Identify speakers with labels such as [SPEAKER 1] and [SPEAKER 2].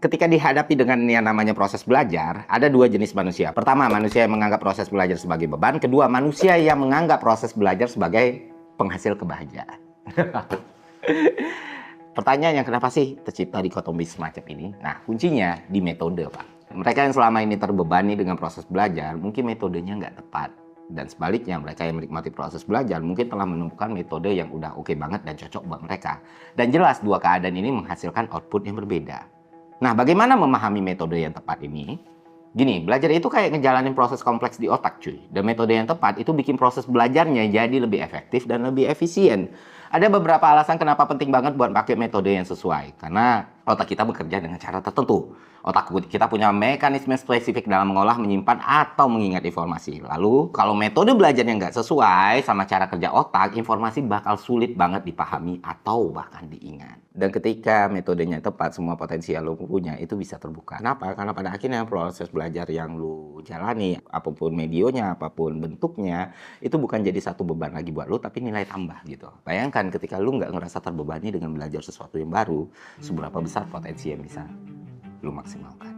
[SPEAKER 1] ketika dihadapi dengan yang namanya proses belajar, ada dua jenis manusia. Pertama, manusia yang menganggap proses belajar sebagai beban. Kedua, manusia yang menganggap proses belajar sebagai penghasil kebahagiaan. Pertanyaan yang kenapa sih tercipta dikotomi semacam ini? Nah, kuncinya di metode, Pak. Mereka yang selama ini terbebani dengan proses belajar, mungkin metodenya nggak tepat. Dan sebaliknya, mereka yang menikmati proses belajar mungkin telah menemukan metode yang udah oke banget dan cocok buat mereka. Dan jelas, dua keadaan ini menghasilkan output yang berbeda. Nah, bagaimana memahami metode yang tepat ini? Gini, belajar itu kayak ngejalanin proses kompleks di otak, cuy. Dan metode yang tepat itu bikin proses belajarnya jadi lebih efektif dan lebih efisien. Ada beberapa alasan kenapa penting banget buat pakai metode yang sesuai. Karena otak kita bekerja dengan cara tertentu. Otak kita punya mekanisme spesifik dalam mengolah, menyimpan, atau mengingat informasi. Lalu, kalau metode belajarnya nggak sesuai sama cara kerja otak, informasi bakal sulit banget dipahami atau bahkan diingat. Dan ketika metodenya tepat, semua potensi yang lo punya itu bisa terbuka. Kenapa? Karena pada akhirnya proses belajar yang lo jalani, apapun medionya, apapun bentuknya, itu bukan jadi satu beban lagi buat lo, tapi nilai tambah gitu. Bayangkan ketika lo nggak ngerasa terbebani dengan belajar sesuatu yang baru, seberapa besar potensi yang bisa lo maksimalkan.